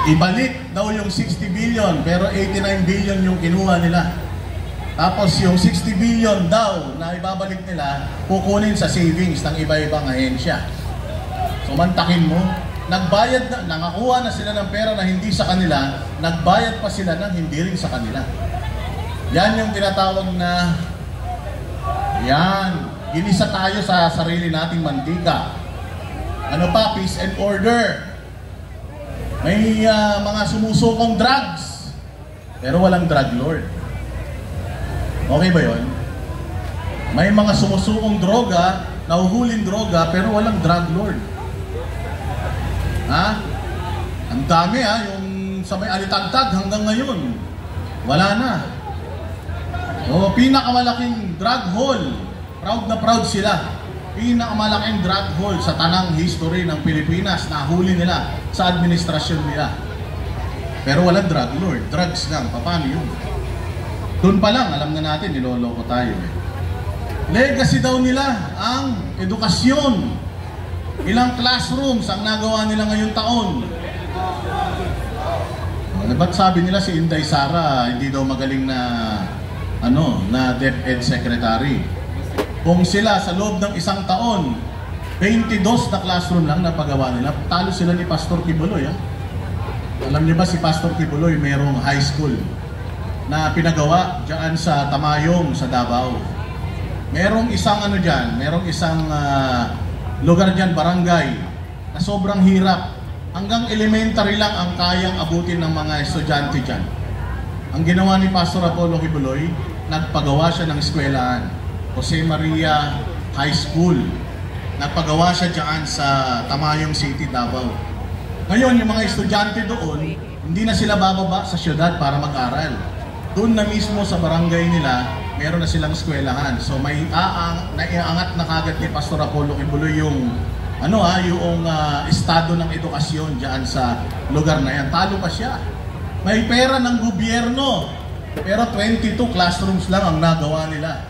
Ibalik daw yung 60 billion pero 89 billion yung kinuha nila. Tapos yung 60 billion daw na ibabalik nila, kukunin sa savings ng iba-ibang ahensya. So mantakin mo, nagbayad na, nangakuha na sila ng pera na hindi sa kanila, nagbayad pa sila ng hindi rin sa kanila. Yan yung tinatawag na, yan, ginisa tayo sa sarili nating mantika. Ano pa? Peace and order. May mga sumusukong drugs, pero walang drug lord. Okay ba yun? May mga sumusukong droga, nahuhuling droga, pero walang drug lord. Ha? Ang dami ha, yung sa may alitagtag hanggang ngayon, wala na. O, pinakamalaking drug haul, proud na proud sila. Pinakamalaking drug haul sa tanang history ng Pilipinas, nahuli nila sa administrasyon nila. Pero walang drug lord, drugs lang, paano yun? Doon pa lang, alam na natin, niloloko tayo eh. Legacy daw nila ang edukasyon. Ilang classrooms ang nagawa nila ngayong taon. Ba't sabi nila si Inday Sara hindi daw magaling na na DepEd Secretary? Kung sila sa loob ng isang taon 22 na classroom lang napagawa nila, talo sila ni Pastor Kibuloy. Alam niyo ba si Pastor Kibuloy mayroong high school na pinagawa diyan sa Tamayong sa Davao. Merong isang merong isang lugar diyan, barangay, na sobrang hirap. Hanggang elementary lang ang kayang abutin ng mga estudyante diyan. Ang ginawa ni Pastor Apollo Kibuloy, nagpagawa siya ng eskwelahan, Jose Maria High School. Nagpagawa siya diyan sa Tamayong City, Davao. Ngayon, yung mga estudyante doon, hindi na sila bababa sa syudad para mag-aral. Doon na mismo sa barangay nila, meron na silang eskwelahan. So may naiangat na kagad ni Pastor Apollo Kibuloy yung yung estado ng edukasyon diyan sa lugar na yan. Talo pa siya. May pera ng gobyerno, pero 22 classrooms lang ang nagawa nila.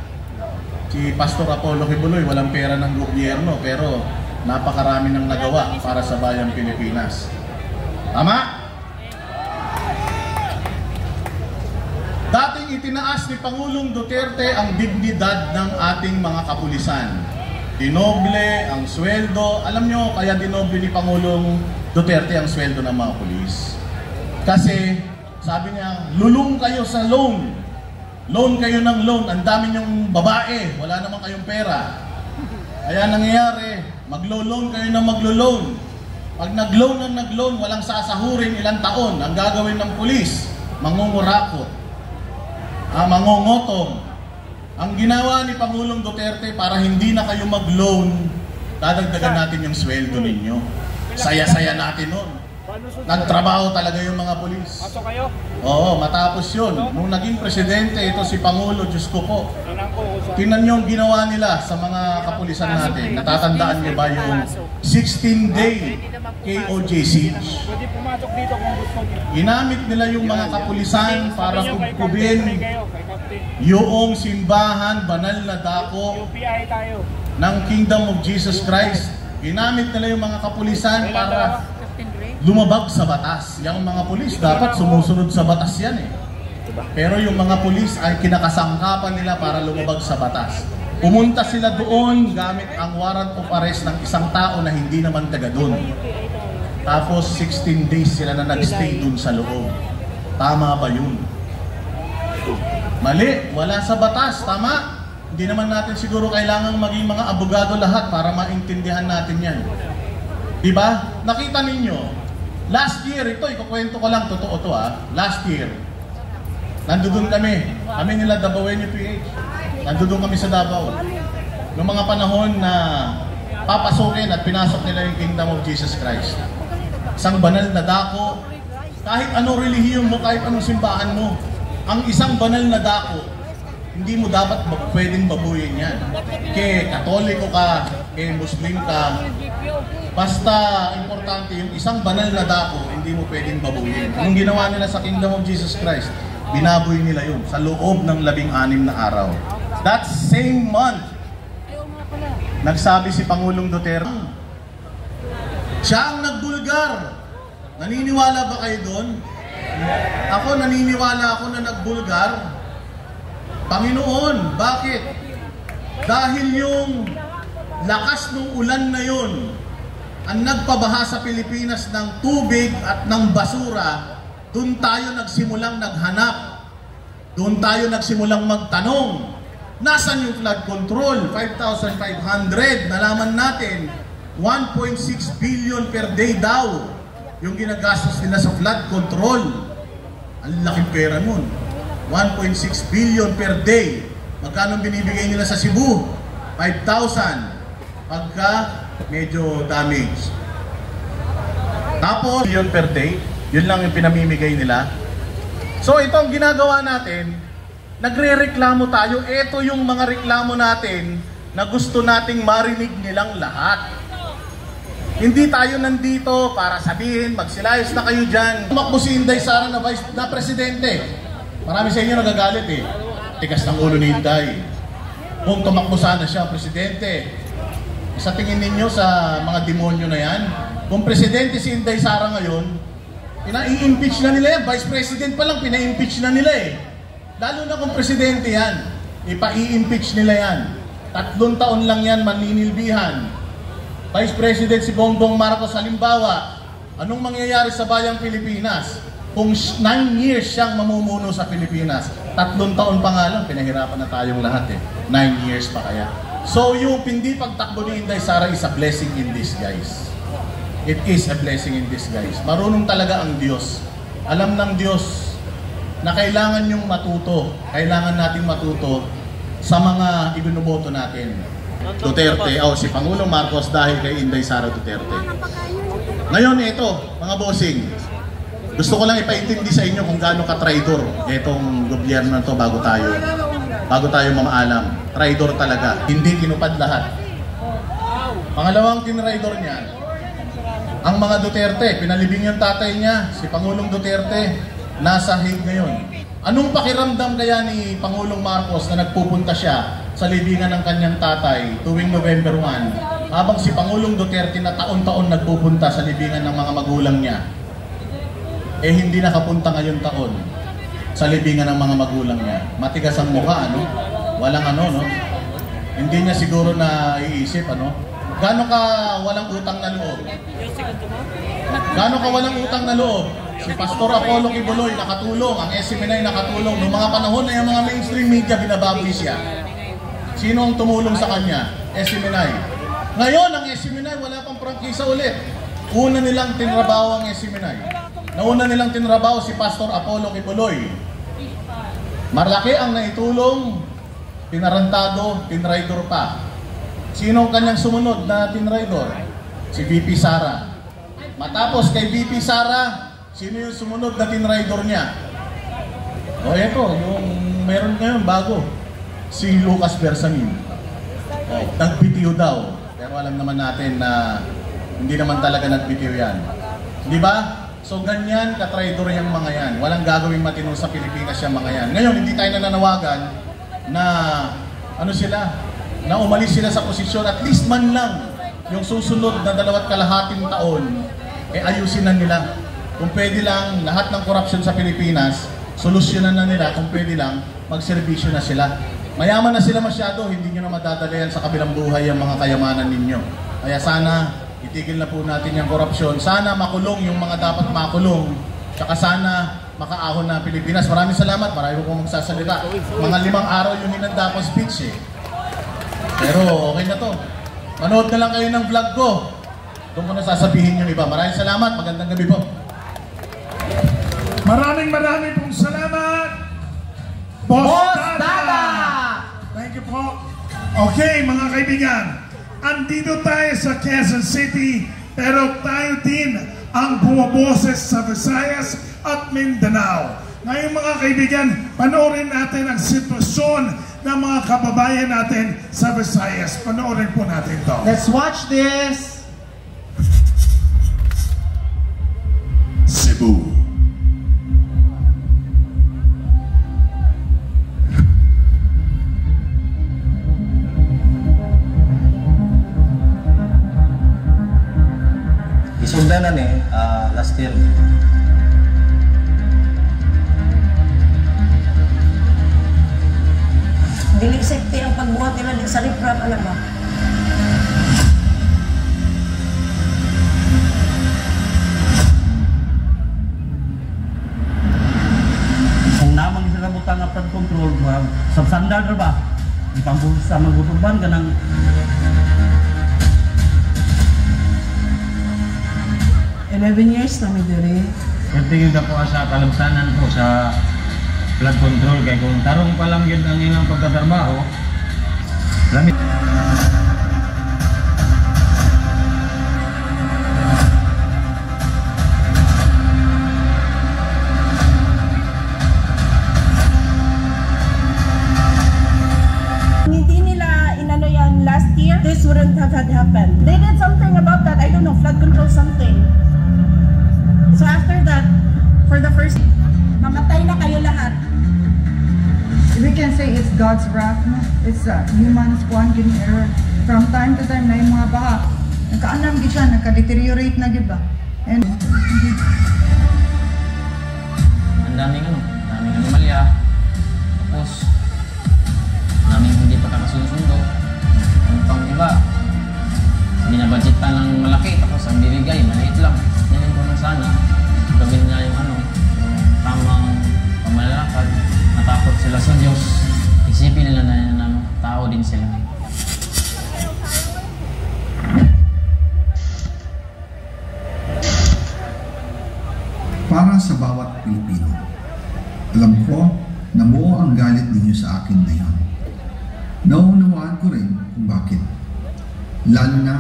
Si Pastor Apollo Kibuloy walang pera ng gobyerno, pero napakarami ng nagawa para sa bayang Pilipinas. Tama? Dating itinaas ni Pangulong Duterte ang dignidad ng ating mga kapulisan. Dinoble ang sweldo. Alam nyo, kaya dinoble ni Pangulong Duterte ang sweldo ng mga pulis. Kasi, sabi niya, lulong kayo sa loan. Loan kayo ng loan. Ang dami nyong babae. Wala naman kayong pera. Kaya nangyayari, maglo-loan kayo ng maglo-loan. Pag nag-loan ng nag-loan, walang sasahurin ilang taon. Ang gagawin ng pulis, mangungurakot. Mangungotong. Ang ginawa ni Pangulong Duterte para hindi na kayo mag-loan, dadagdagan natin yung sweldo ninyo. Saya-saya natin nun. Nagtrabaho talaga yung mga pulis. Oo, matapos yun. Nung naging presidente, ito si Pangulo, Diyos ko po. Tingnan nyo ang ginawa nila sa mga kapulisan natin. Natatandaan niyo ba yung 16-day KOJ siege? Ginamit nila yung mga kapulisan para kubkubin yung simbahan, banal na dako ng Kingdom of Jesus Christ. Ginamit nila yung mga kapulisan para lumabag sa batas. Yung mga pulis, dapat sumusunod sa batas yan eh. Pero yung mga pulis ay kinakasangkapan nila para lumabag sa batas. Pumunta sila doon gamit ang warrant of arrest ng isang tao na hindi naman taga doon. Tapos 16 days sila na nagstay doon sa loob. Tama ba yun? Mali, wala sa batas, tama? Hindi naman natin siguro kailangang maging mga abogado lahat para maintindihan natin yan. Diba? Nakita ninyo, last year, ito, ikukwento ko lang, totoo to last year, nandoon kami nila Dabawenyo PH, nandoon kami sa Davao. Noong mga panahon na papasukin at pinasok nila yung Kingdom of Jesus Christ. Isang banal na dako, kahit anong relihiyon mo, kahit anong simbahan mo, ang isang banal na dako, hindi mo dapat pwedeng babuyin yan. Kaya Katoliko ka, kaya Muslim ka, basta importante yung isang banal na dako, hindi mo pwedeng babuyin. Anong ginawa nila sa Kingdom of Jesus Christ? Binaboy nila yun sa loob ng 16 na araw. That same month, nagsabi si Pangulong Duterte, siya ang nagbulgar Naniniwala ba kayo doon? Ako, naniniwala ako na nagbulgar. Panginoon, bakit? Dahil yung lakas ng ulan na yun ang nagpabaha sa Pilipinas ng tubig at ng basura, doon tayo nagsimulang naghanap. Doon tayo nagsimulang magtanong. Nasaan yung flood control? 5,500. Nalaman natin, 1.6 billion per day daw yung ginagastos nila sa flood control. Ang laking pera nun. 1.6 billion per day. Magkano binibigay nila sa Cebu? 5,000. Pagka medyo damage. Tapos, billion per day, yun lang yung pinamimigay nila. So, ito ang ginagawa natin. Nagre-reklamo tayo. Ito yung mga reklamo natin na gusto nating marinig nilang lahat. Hindi tayo nandito para sabihin, magsilayos na kayo dyan. Tumakbo si Inday Sara na presidente. Marami sa inyo nagagalit eh. Tigas ng ulo ni Inday. Kung tumakbo sana siya, presidente. Sa tingin ninyo sa mga demonyo na yan, kung presidente si Inday Sara ngayon, pina-i-impeach na nila yan. Vice President pa lang, pina-impeach na nila eh. Lalo na kung presidente yan, ipa-i-impeach nila yan. 3 taon lang yan maninilbihan. Vice President si Bongbong Marcos halimbawa, anong mangyayari sa bayang Pilipinas? Kung 9 years siyang mamumuno sa Pilipinas, 3 taon pa nga lang, pinahirapan na tayong lahat eh. 9 years pa kaya. So yung hindi pagtakbo ni Inday Sara is a blessing in disguise. It is a blessing in disguise. Marunong talaga ang Diyos. Alam ng Diyos na kailangan yung matuto. Kailangan nating matuto sa mga ibinuboto natin. Duterte, si Pangulong Marcos dahil kay Inday Sara Duterte. Ngayon ito, mga bossing, gusto ko lang ipaintindi sa inyo kung gaano ka-traidor itong gobyerno na to bago tayo mamaalam. Traidor talaga. Hindi tinupad lahat. Pangalawang tinraidor niya, ang mga Duterte, pinalibing yung tatay niya, si Pangulong Duterte, nasa Hague ngayon. Anong pakiramdam kaya ni Pangulong Marcos na nagpupunta siya sa libingan ng kanyang tatay tuwing November 1, habang si Pangulong Duterte na taon-taon nagpupunta sa libingan ng mga magulang niya, hindi nakapunta ngayon taon sa libingan ng mga magulang niya. Matigas ang mukha, ano? Walang no? Hindi niya siguro na iisip, Gano'n ka walang utang na loob? Gano'n ka walang utang na loob? Si Pastor Apollo Kibuloy nakatulong, ang SMNI nakatulong. Noong mga panahon na yung mga mainstream media binababoy siya. Sino ang tumulong sa kanya? SMNI. Ngayon, ang SMNI wala pang prangkisa ulit. Una nilang tinrabaho ang SMNI. Nauna nilang tinrabaho si Pastor Apollo Kibuloy. Malaki ang naitulong, pinarantado, tinraidor pa. Sino ang kanyang sumunod na tinraidor? Si VP Sara. Matapos kay VP Sara, sino yung sumunod na tinraidor niya? Eto, yung meron ngayon bago. Si Lucas Bersamin. Nagbitiw daw. Pero alam naman natin na hindi naman talaga nagbitiw yan. Di ba? So ganyan, katraidor yung mga yan. Walang gagawing matino sa Pilipinas yung mga yan. Ngayon, hindi tayo nananawagan na na umalis sila sa posisyon, at least man lang yung susunod na 2 kalahating taon, ayusin na nila. Kung pwede lang, lahat ng korupsyon sa Pilipinas, solusyonan na nila. Kung pwede lang, magserbisyo na sila. Mayaman na sila masyado, hindi nyo na madadalayan sa kabilang buhay ang mga kayamanan ninyo. Kaya sana, itigil na po natin yung korupsyon. Sana makulong yung mga dapat makulong. Tsaka sana makaahon na Pilipinas. Maraming salamat, marami po magsasalita. Mga 5 araw yung hinanda ko speech Pero okay na to. Manood na lang kayo ng vlog ko. Doon ko na sasabihin yung iba. Maraming salamat. Magandang gabi po. Maraming pong salamat, Boss Dada! Thank you po. Okay, mga kaibigan. Andito tayo sa Quezon City, pero tayo din ang bumaboses sa Visayas at Mindanao. Ngayon mga kaibigan, panoorin natin ang sitwasyon ng mga kababayan natin sa Visayas. Panoorin po natin to. Let's watch this! Cebu. Isundanan last year. Dili safety ang pagbuhat nila sa riprap, alam ba? Kung namang sila butang nga flood control, substandard ba? Ipambulsa magutuban ka ng 11 years na may diri. tingin ka po sa kalamsanan po sa flood control. Kaya kung tarong pa lang yun ang ilang pagtatrabaho, lamit. Hindi nila inano yan last year, this wouldn't have had happened. They did something about that, I don't know, flood control something. So after that, for the first, mamatay na kayo lahat. We can say it's God's wrath, no? It's humans one getting error. From time to time na yung mga baha, nagkaanam gid siya, nagka-deteriorate na gid ba? And Ang daming anomalya. Tapos, daming hindi pagkakasundo. Ang pang iba, binabudgetan ng malaki, tapos ang binigay, maliit lang. Yan ko na sana, gawin na yung yung tamang pamalalakad. Natakot sila sa Diyos. Isipin nila na tao din sila. Para sa bawat Pilipino, alam ko na buo ang galit ninyo sa akin ngayon. Naunawaan ko rin kung bakit. Lalo na.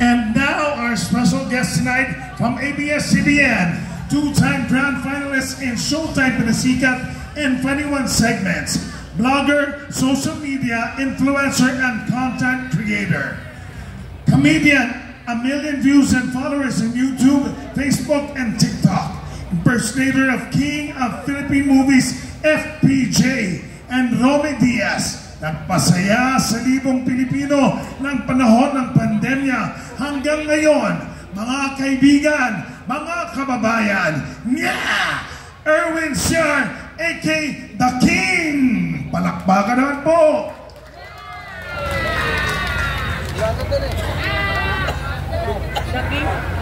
And now our special guest tonight from ABS-CBN, two-time grand finalist in Showtime Pinasikat in 21 segments, blogger, social media, influencer, and content creator. Comedian, 1 million views and followers in YouTube, Facebook, and TikTok. Impersonator of King of Philippine Movies, FPJ, and Romy Diaz. Nagpasaya sa libong Pilipino ng panahon ng pandemya hanggang ngayon. Mga kaibigan, mga kababayan, Erwin Siar, a.k.a. The King! Palakpakan naman po! The King?